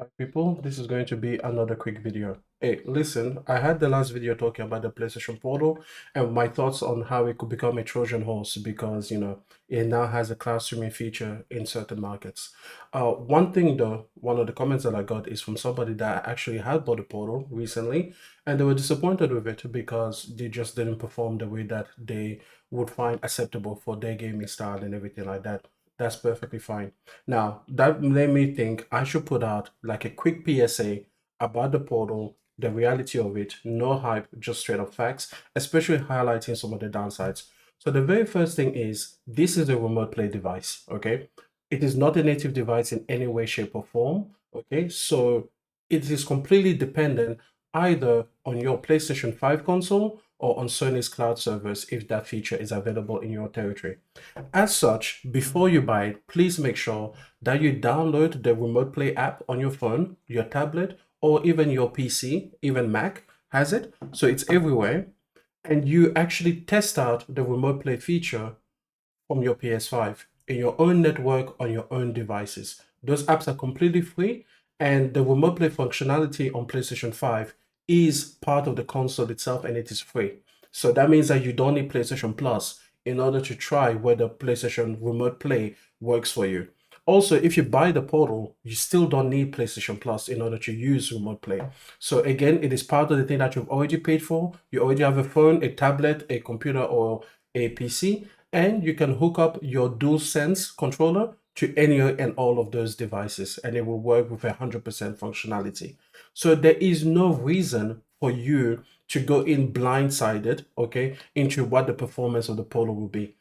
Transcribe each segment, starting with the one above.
Hi people, this is going to be another quick video. Hey, listen, I had the last video talking about the PlayStation Portal and my thoughts on how it could become a Trojan horse because, it now has a cloud streaming feature in certain markets. One thing though, one of the comments that I got is from somebody that actually had bought the Portal recently and they were disappointed with it because they just didn't perform the way that they would find acceptable for their gaming style and everything like that. That's perfectly fine. Now, that made me think I should put out like a quick PSA about the portal, the reality of it, no hype, just straight up facts, especially highlighting some of the downsides. So the very first thing is this is a remote play device, okay? It is not a native device in any way, shape, or form, okay? So it is completely dependent either on your PlayStation 5 console or on Sony's cloud servers if that feature is available in your territory. As such, before you buy it, please make sure that you download the Remote Play app on your phone, your tablet, or even your PC, even Mac has it. So it's everywhere. And you actually test out the Remote Play feature from your PS5 in your own network on your own devices. Those apps are completely free, and the Remote Play functionality on PlayStation 5 is part of the console itself and it is free. So that means that you don't need PlayStation Plus in order to try whether PlayStation Remote Play works for you. Also, if you buy the portal, you still don't need PlayStation Plus in order to use Remote Play. So again, it is part of the thing that you've already paid for. You already have a phone, a tablet, a computer, or a PC, and you can hook up your DualSense controller to any and all of those devices, and it will work with 100% functionality. So there is no reason for you to go in blindsided, okay, into what the performance of the Polo will be.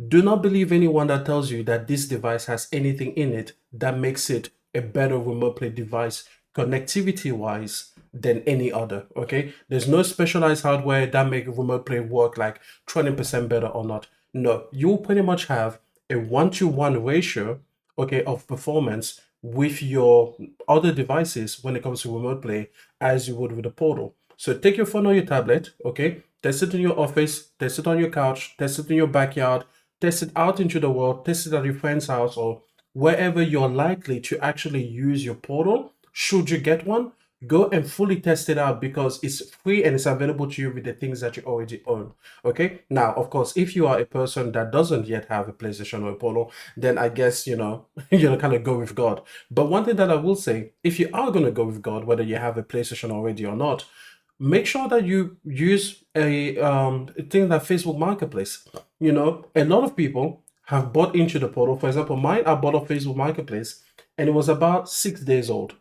Do not believe anyone that tells you that this device has anything in it that makes it a better remote play device connectivity wise than any other. Okay, there's no specialized hardware that make remote play work like 20% better or not. No, you pretty much have a 1-to-1 ratio, okay, of performance with your other devices when it comes to remote play as you would with the portal. So take your phone or your tablet, okay, test it in your office, test it on your couch, test it in your backyard, test it out into the world, test it at your friend's house or wherever you're likely to actually use your portal. Should you get one, go and fully test it out because it's free and it's available to you with the things that you already own. Okay. Now, of course, if you are a person that doesn't yet have a PlayStation or a Portal, then I guess, kind of go with God. But one thing that I will say, if you are going to go with God, whether you have a PlayStation already or not, make sure that you use a thing like Facebook Marketplace. A lot of people have bought into the portal. For example, mine I bought off Facebook Marketplace and it was about 6 days old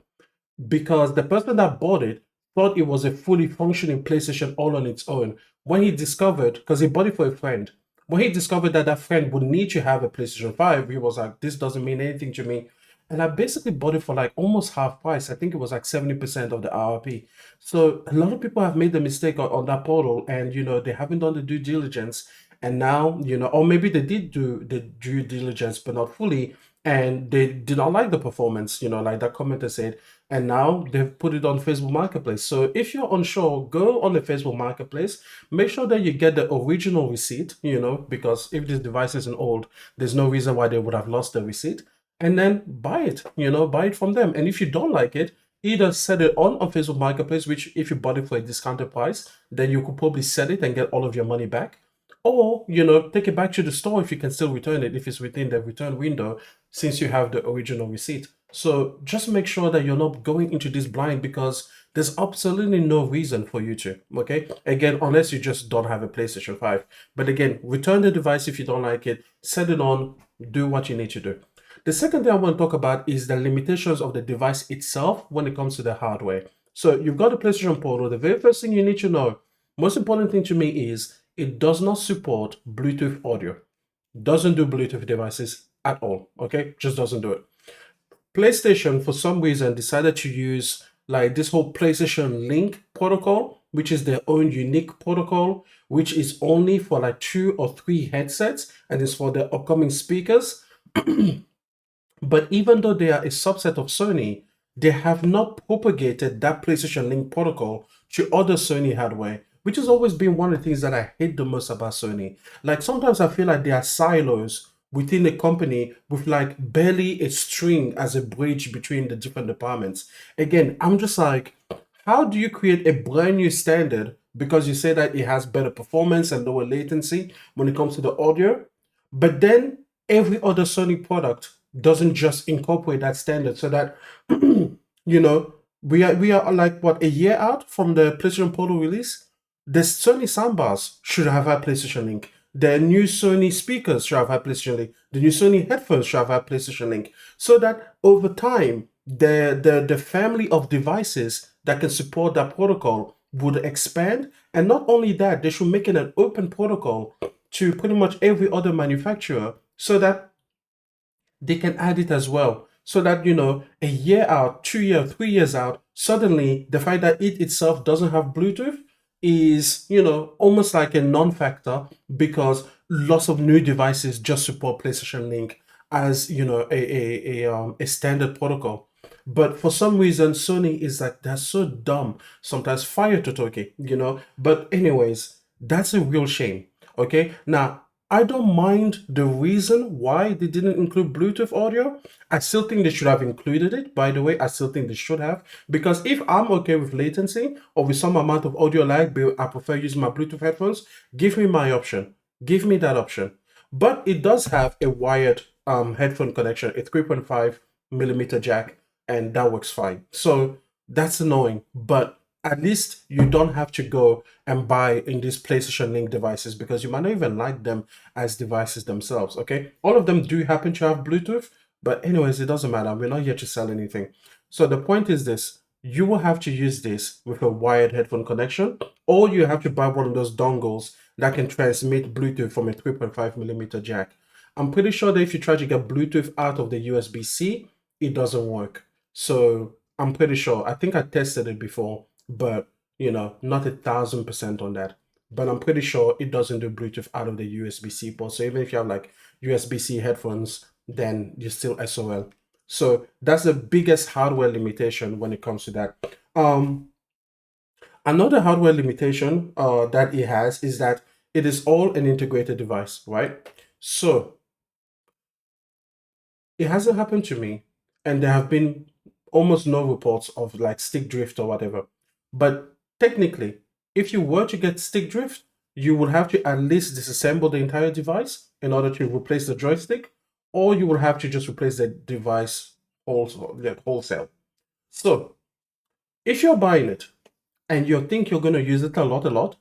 because the person that bought it thought it was a fully functioning PlayStation all on its own. When he discovered, because he bought it for a friend, when he discovered that that friend would need to have a PlayStation 5, he was like, this doesn't mean anything to me. And I basically bought it for like almost half price. I think it was like 70% of the RRP. So a lot of people have made the mistake on that portal and, they haven't done the due diligence. And now, or maybe they did do the due diligence, but not fully. And they did not like the performance, like that commenter said, and now they've put it on Facebook Marketplace. So if you're unsure, go on the Facebook Marketplace. Make sure that you get the original receipt, because if this device isn't old, there's no reason why they would have lost the receipt. And then buy it, buy it from them. And if you don't like it, either set it on Facebook Marketplace, which if you bought it for a discounted price, then you could probably sell it and get all of your money back. Or, take it back to the store if you can still return it, if it's within the return window, since you have the original receipt. So just make sure that you're not going into this blind because there's absolutely no reason for you to, okay? Again, unless you just don't have a PlayStation 5. But again, return the device if you don't like it, set it on, do what you need to do. The second thing I want to talk about is the limitations of the device itself when it comes to the hardware. So you've got the PlayStation Portal. The very first thing you need to know, most important thing to me is it does not support Bluetooth audio. Doesn't do Bluetooth devices at all, okay? Just doesn't do it. PlayStation, for some reason, decided to use like this whole PlayStation Link protocol, which is their own unique protocol, which is only for like 2 or 3 headsets and is for the upcoming speakers. But even though they are a subset of Sony, they have not propagated that PlayStation Link protocol to other Sony hardware, which has always been one of the things that I hate the most about Sony. Like sometimes I feel like they are silos within a company with like barely a string as a bridge between the different departments. Again, I'm just like, how do you create a brand new standard because you say that it has better performance and lower latency when it comes to the audio, but then every other Sony product doesn't just incorporate that standard so that you know we are like what, a year out from the PlayStation Portal release. The Sony soundbars should have had PlayStation Link. The new Sony speakers should have had PlayStation Link. The new Sony headphones should have had PlayStation Link. So that over time, the family of devices that can support that protocol would expand. And not only that, they should make it an open protocol to pretty much every other manufacturer so that they can add it as well. So that, a year out, 2 years, 3 years out, suddenly the fact that it itself doesn't have Bluetooth is, almost like a non-factor because lots of new devices just support PlayStation Link as, a standard protocol. But for some reason, Sony is like, they're so dumb. Sometimes fire Totoki. But anyways, that's a real shame. Okay. Now, I don't mind the reason why they didn't include Bluetooth audio. I still think they should have included it, by the way. I still think they should have. Because if I'm okay with latency or with some amount of audio lag, but I prefer using my Bluetooth headphones, give me my option. Give me that option. But it does have a wired headphone connection, a 3.5 millimeter jack, and that works fine. So that's annoying, but at least you don't have to go and buy in these PlayStation Link devices because you might not even like them as devices themselves. Okay, all of them do happen to have Bluetooth, but anyways, it doesn't matter. We're not here to sell anything. So the point is this: you will have to use this with a wired headphone connection, or you have to buy one of those dongles that can transmit Bluetooth from a 3.5 millimeter jack. I'm pretty sure that if you try to get Bluetooth out of the USB-C, it doesn't work. So I'm pretty sure. I think I tested it before, but not 1,000% on that. But I'm pretty sure it doesn't do Bluetooth out of the USB-C port. So even if you have like USB-C headphones, then you're still SOL. So that's the biggest hardware limitation when it comes to that. Another hardware limitation that it has is that it is all an integrated device, right? So it hasn't happened to me, and there have been almost no reports of like stick drift or whatever. But technically, if you were to get stick drift, you would have to at least disassemble the entire device in order to replace the joystick, or you will have to just replace the device also, like wholesale. So if you're buying it and you think you're going to use it a lot,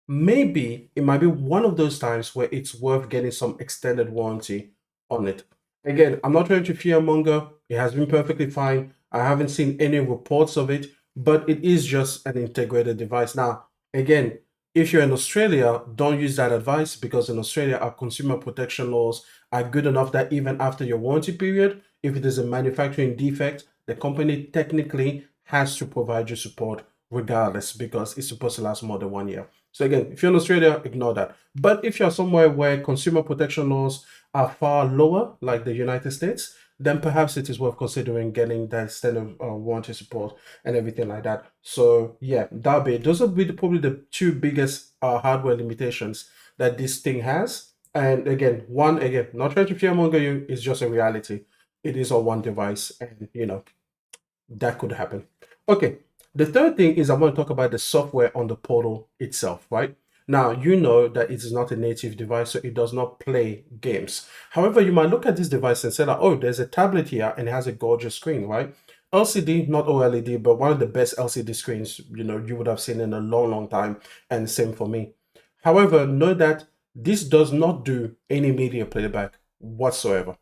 maybe it might be one of those times where it's worth getting some extended warranty on it. Again, I'm not trying to fearmonger. It has been perfectly fine. I haven't seen any reports of it, but it is just an integrated device. Now, again, if you're in Australia, don't use that advice because in Australia, our consumer protection laws are good enough that even after your warranty period, if it is a manufacturing defect, the company technically has to provide you support regardless because it's supposed to last more than 1 year. So again, if you're in Australia, ignore that. But if you're somewhere where consumer protection laws are far lower, like the United States, then perhaps it is worth considering getting that extended warranty support and everything like that. So yeah, those will be probably the two biggest hardware limitations that this thing has. And again, not trying to fearmonger you, it's just a reality. It is on one device, and that could happen. Okay, the third thing is I want to talk about the software on the Portal itself, right? Now, you know that it is not a native device, so it does not play games. However, you might look at this device and say that, oh, there's a tablet here and it has a gorgeous screen, right? LCD, not OLED, but one of the best LCD screens, you would have seen in a long, long time, and same for me. However, know that this does not do any media playback whatsoever.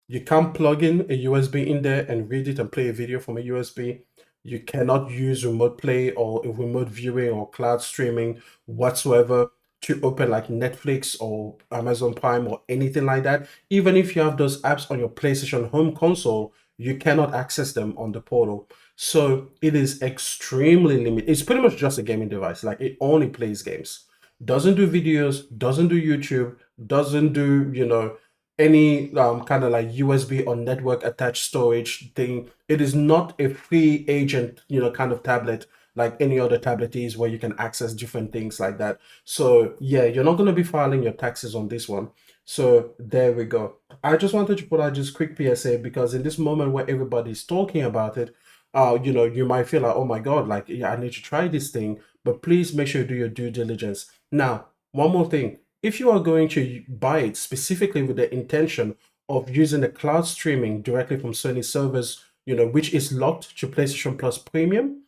You can't plug in a USB in there and read it and play a video from a USB. You cannot use remote play or remote viewing or cloud streaming whatsoever to open like Netflix or Amazon Prime or anything like that. Even if you have those apps on your PlayStation home console, you cannot access them on the Portal. So it is extremely limited. It's pretty much just a gaming device. Like, it only plays games. Doesn't do videos, doesn't do YouTube, doesn't do, any kind of like USB or network attached storage thing. It is not a free agent, kind of tablet like any other tablet is where you can access different things like that. So yeah, you're not going to be filing your taxes on this one. So there we go. I just wanted to put out just quick PSA because in this moment where everybody's talking about it, you might feel like, oh my God, like, yeah, I need to try this thing, but please make sure you do your due diligence. Now, one more thing. If you are going to buy it specifically with the intention of using the cloud streaming directly from Sony servers, which is locked to PlayStation Plus Premium,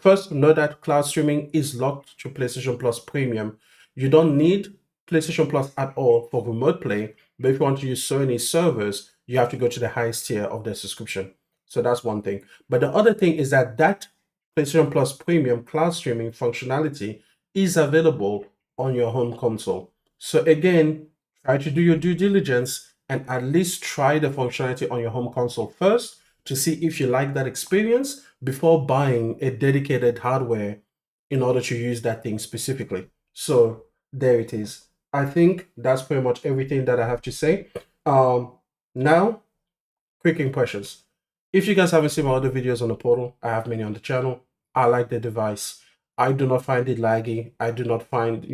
first know that cloud streaming is locked to PlayStation Plus Premium. You don't need PlayStation Plus at all for remote play, but if you want to use Sony servers, you have to go to the highest tier of their subscription. So that's one thing. But the other thing is that PlayStation Plus Premium cloud streaming functionality is available on your home console. So again, try to do your due diligence and at least try the functionality on your home console first to see if you like that experience before buying a dedicated hardware in order to use that thing specifically. So there it is. I think that's pretty much everything that I have to say. Now, quick impressions. If you guys haven't seen my other videos on the portal, I have many on the channel. I like the device. I do not find it laggy. I do not find,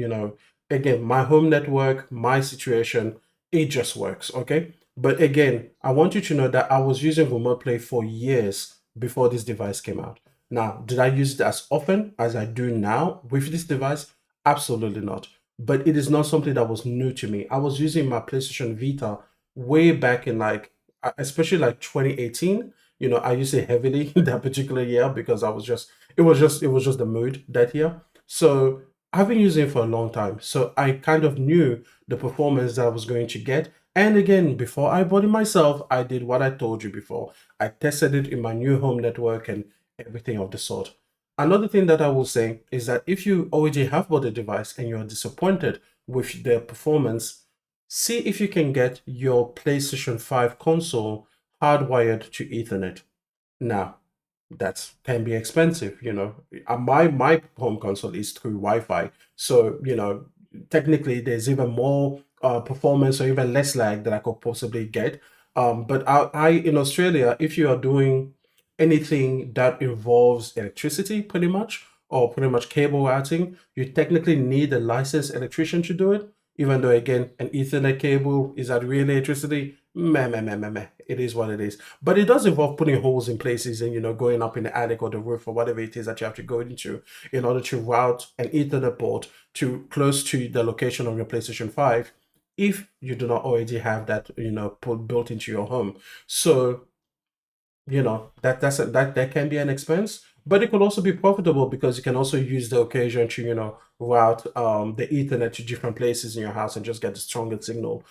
again, my home network, my situation, it just works, okay? But again, I want you to know that I was using remote play for years before this device came out. Now, did I use it as often as I do now with this device? Absolutely not. But it is not something that was new to me. I was using my PlayStation Vita way back in especially like 2018. I used it heavily that particular year because it was just the mood that year. So I've been using it for a long time. So I kind of knew the performance that I was going to get. And again, before I bought it myself, I did what I told you before. I tested it in my new home network and everything of the sort. Another thing that I will say is that if you already have bought a device and you're disappointed with the performance, see if you can get your PlayStation 5 console hardwired to Ethernet. Now, that can be expensive. My home console is through Wi-Fi, so technically there's even more performance or even less lag that I could possibly get. But I in Australia, if you are doing anything that involves electricity, pretty much, or pretty much cable routing, you technically need a licensed electrician to do it. Even though again, an Ethernet cable is that real electricity? Meh, meh, meh, meh, meh. It is what it is. But it does involve putting holes in places and going up in the attic or the roof or whatever it is that you have to go into in order to route an Ethernet port to close to the location of your PlayStation 5 if you do not already have that put built into your home. So that can be an expense, but it could also be profitable because you can also use the occasion to route the Ethernet to different places in your house and just get the strongest signal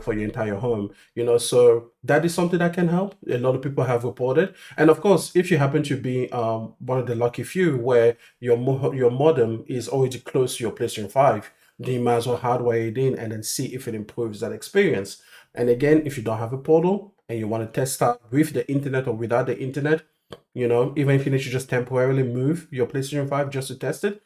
for your entire home. So that is something that can help. A lot of people have reported, and of course, if you happen to be one of the lucky few where your modem is already close to your PlayStation 5, then you might as well hardwire it in and then see if it improves that experience. And again, if you don't have a portal and you want to test out with the internet or without the internet, even if you need to just temporarily move your PlayStation 5 just to test it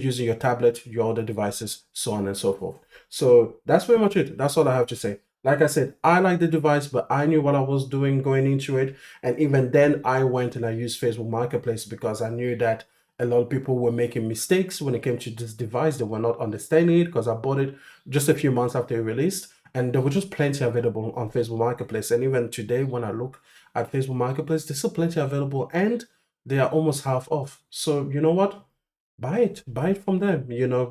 using your tablet, your other devices, so on and so forth. So that's pretty much it. That's all I have to say. Like I said, I like the device, but I knew what I was doing going into it. And even then, I went and I used Facebook Marketplace because I knew that a lot of people were making mistakes when it came to this device. They were not understanding it because I bought it just a few months after it released. And there were just plenty available on Facebook Marketplace. And even today, when I look at Facebook Marketplace, there's still plenty available and they are almost half off. So you know what? Buy it from them.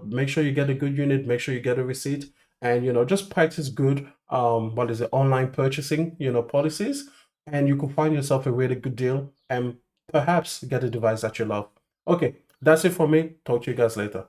Make sure you get a good unit, make sure you get a receipt, and just practice good what is it, online purchasing, policies, and you can find yourself a really good deal and perhaps get a device that you love. Okay, that's it for me. Talk to you guys later.